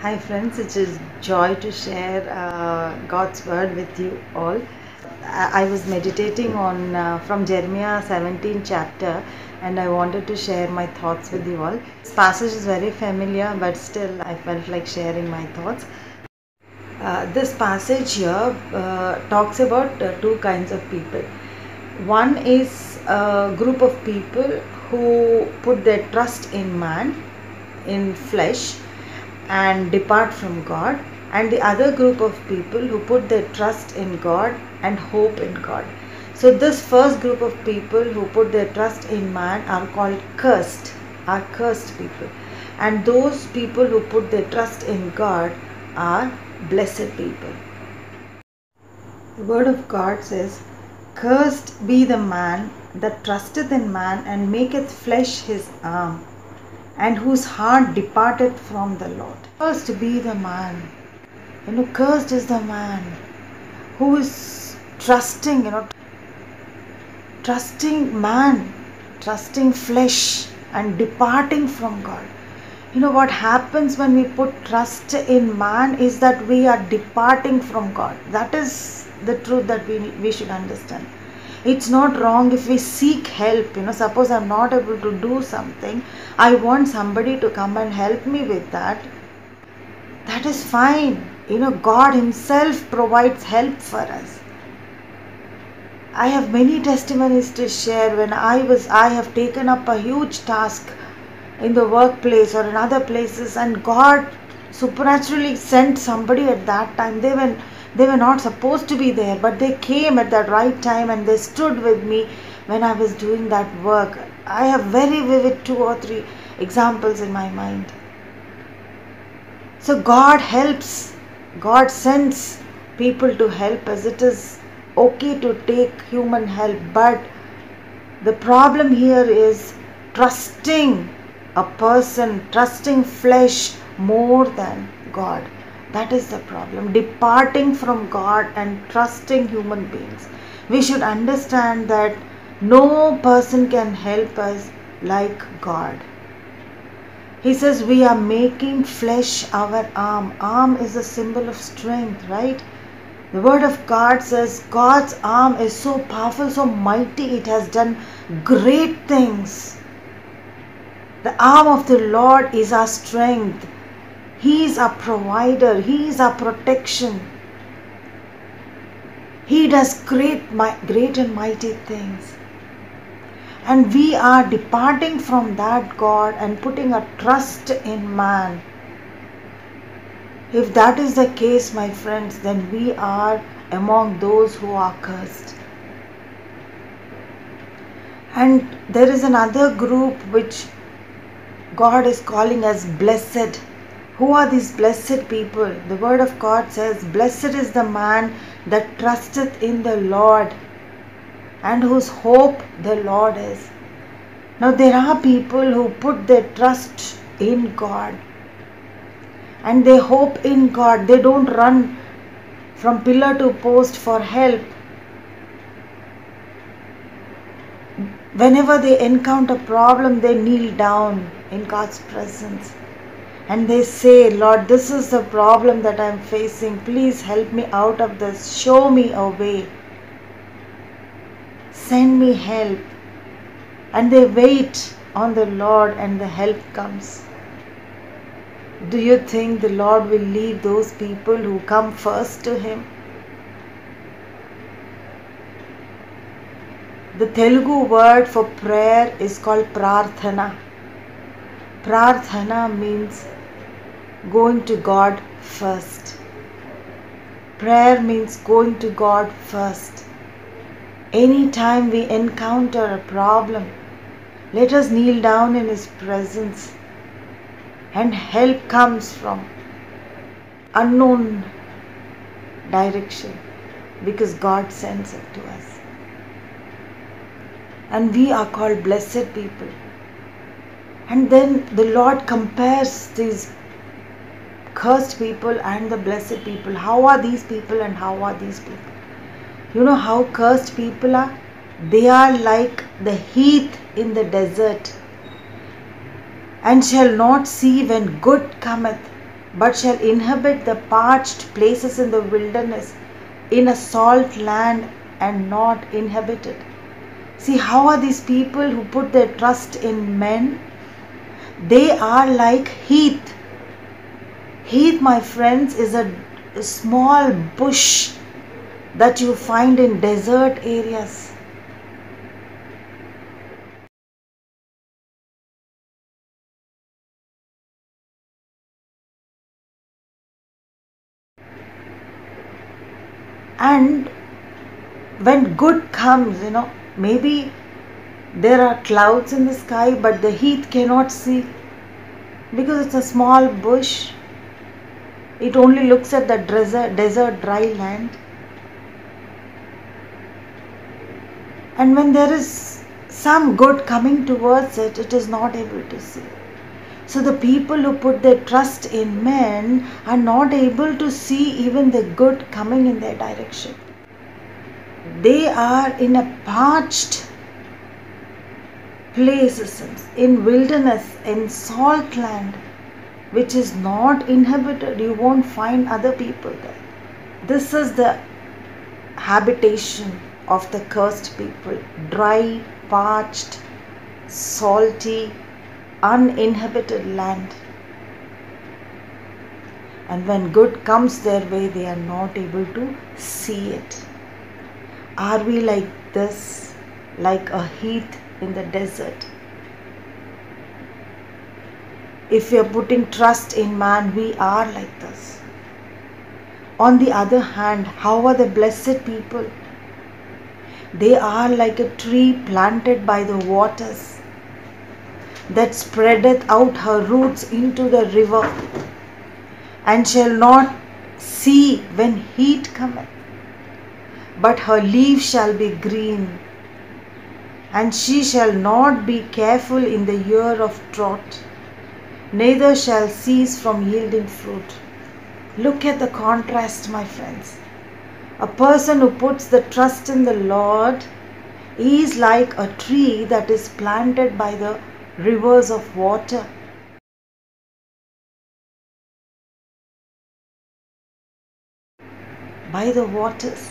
Hi friends, it is joy to share God's word with you all. I was meditating on from Jeremiah 17 chapter, and I wanted to share my thoughts with you all. This passage is very familiar, but still I felt like sharing my thoughts. This passage here talks about two kinds of people. One is a group of people who put their trust in man, in flesh, and depart from God, and the other group of people who put their trust in God and hope in God. So this first group of people who put their trust in man are called cursed people, and those people who put their trust in God are blessed people. The word of God says, "Cursed be the man that trusteth in man and maketh flesh his arm, and whose heart departed from the Lord." Cursed be the man. Cursed is the man who is trusting, trusting man, trusting flesh, and departing from God. What happens when we put trust in man is that we are departing from God. That is the truth that we should understand. It's not wrong if we seek help. Suppose I'm not able to do something, I want somebody to come and help me with that. That is fine. God Himself provides help for us. I have many testimonies to share when I have taken up a huge task in the workplace or in other places, and God supernaturally sent somebody at that time. They were not supposed to be there, but they came at that right time and they stood with me when I was doing that work. I have very vivid 2 or 3 examples in my mind. So God helps. God sends people to help us. It is okay to take human help, but the problem here is trusting a person, trusting flesh more than God. That is the problem. Departing from God and trusting human beings. We should understand that no person can help us like God. He says we are making flesh our arm. Arm is a symbol of strength, right? The word of God says God's arm is so powerful, so mighty. It has done great things. The arm of the Lord is our strength. He is our provider. He is our protection. He does great and mighty things. And we are departing from that God and putting our trust in man. If that is the case, my friends, then we are among those who are cursed. And there is another group which God is calling as blessed. Who are these blessed people? The word of God says, "Blessed is the man that trusteth in the Lord, and whose hope the Lord is." Now there are people who put their trust in God and they hope in God. They don't run from pillar to post for help. Whenever they encounter a problem, they kneel down in God's presence and they say, "Lord, this is the problem that I'm facing. Please help me out of this. Show me a way. Send me help." And they wait on the Lord and the help comes. Do you think the Lord will leave those people who come first to Him? The Telugu word for prayer is called prarthana. Prarthana means going to God first. Prayer means going to God first. Anytime we encounter a problem, let us kneel down in His presence, and help comes from unknown direction because God sends it to us. And we are called blessed people. And then the Lord compares these cursed people and the blessed people. How are these people and how are these people? You know how cursed people are? They are like the heath in the desert, and shall not see when good cometh, but shall inhabit the parched places in the wilderness, in a salt land and not inhabited. See, how are these people who put their trust in men? They are like heath. Heath, my friends, is a small bush that you find in desert areas. And when good comes, maybe there are clouds in the sky, but the heath cannot see because it's a small bush. It only looks at the desert dry land. And when there is some good coming towards it, it is not able to see. So the people who put their trust in men are not able to see even the good coming in their direction. They are in a parched places, in wilderness, in salt land, which is not inhabited. You won't find other people there. This is the habitation of the cursed people. Dry, parched, salty, uninhabited land. And when good comes their way, they are not able to see it. Are we like this, like a heath in the desert? If we are putting trust in man, we are like this. On the other hand, how are the blessed people? They are like a tree planted by the waters, that spreadeth out her roots into the river, and shall not see when heat cometh, but her leaves shall be green, and she shall not be careful in the year of drought, neither shall cease from yielding fruit. Look at the contrast, my friends. A person who puts the trust in the Lord is like a tree that is planted by the rivers of water. By the waters.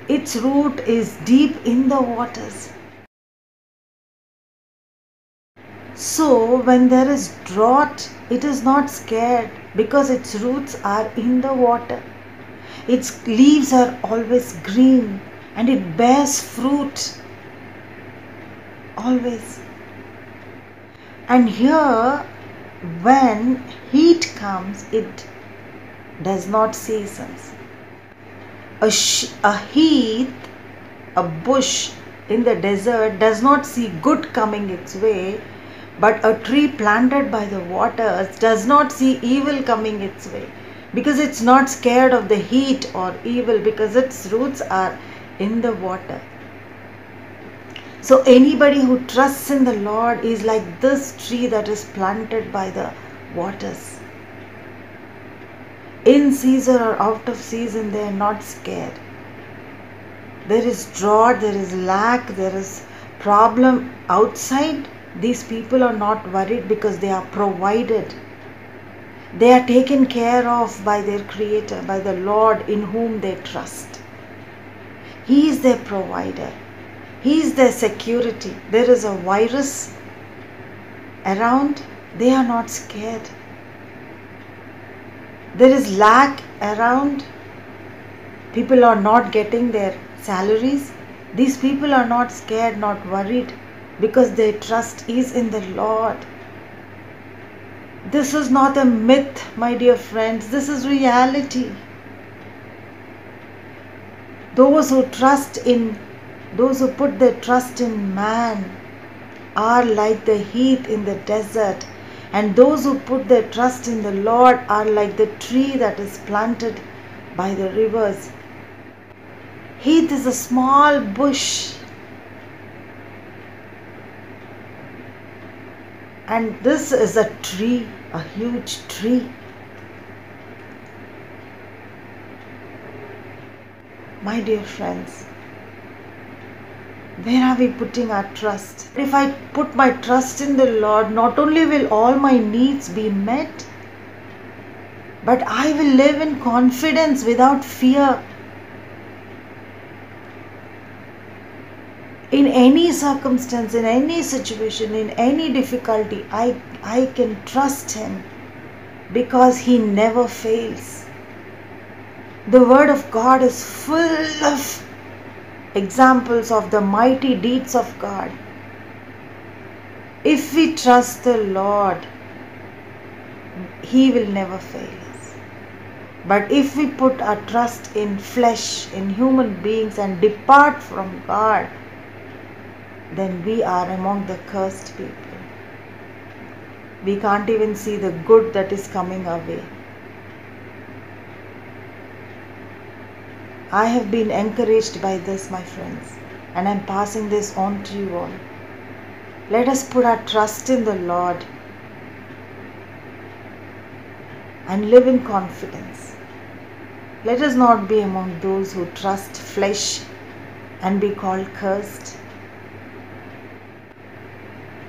Its root is deep in the waters. So when there is drought, it is not scared because its roots are in the water. Its leaves are always green and it bears fruit always. And here, when heat comes, it does not cease. A heath, a bush in the desert does not see good coming its way, but a tree planted by the waters does not see evil coming its way, because it's not scared of the heat or evil, because its roots are in the water. So anybody who trusts in the Lord is like this tree that is planted by the waters. In season or out of season, they are not scared. There is drought, there is lack, there is problem outside. These people are not worried because they are provided. They are taken care of by their Creator, by the Lord in whom they trust. He is their provider. He is their security. There is a virus around, they are not scared. There is lack around, people are not getting their salaries. These people are not scared, not worried, because their trust is in the Lord. This is not a myth, my dear friends. This is reality. Those who put their trust in man are like the heath in the desert, and those who put their trust in the Lord are like the tree that is planted by the rivers. Heath is a small bush, and this is a tree, a huge tree. My dear friends, where are we putting our trust? If I put my trust in the Lord, not only will all my needs be met, But I will live in confidence without fear. In any circumstance, in any situation, in any difficulty, I can trust Him because He never fails. The Word of God is full of examples of the mighty deeds of God. If we trust the Lord, He will never fail us. But if we put our trust in flesh, in human beings, and depart from God, then we are among the cursed people. We can't even see the good that is coming our way. I have been encouraged by this, my friends, and I am passing this on to you all. Let us put our trust in the Lord and live in confidence. Let us not be among those who trust flesh and be called cursed.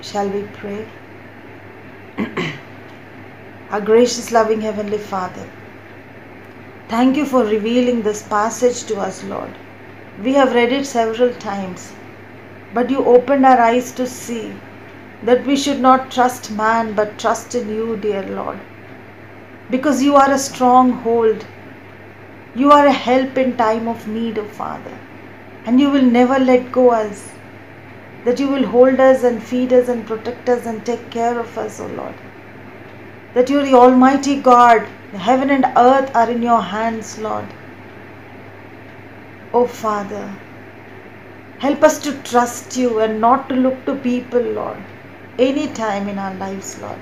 Shall we pray? Our gracious, loving Heavenly Father, thank you for revealing this passage to us, Lord. We have read it several times, but you opened our eyes to see that we should not trust man but trust in you, dear Lord. Because you are a stronghold. You are a help in time of need, O Father. And you will never let go us. That you will hold us and feed us and protect us and take care of us, O Lord. That you are the Almighty God. Heaven and earth are in your hands, Lord. O Father, help us to trust you and not to look to people, Lord. Any time in our lives, Lord.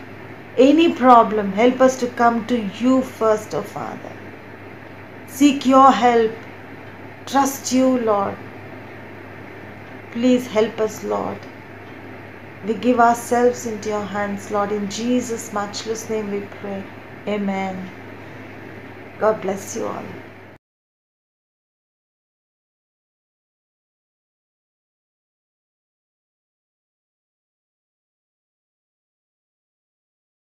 Any problem, help us to come to you first, O Father. Seek your help. Trust you, Lord. Please help us, Lord. We give ourselves into your hands, Lord. In Jesus' matchless name we pray. Amen. God bless you all.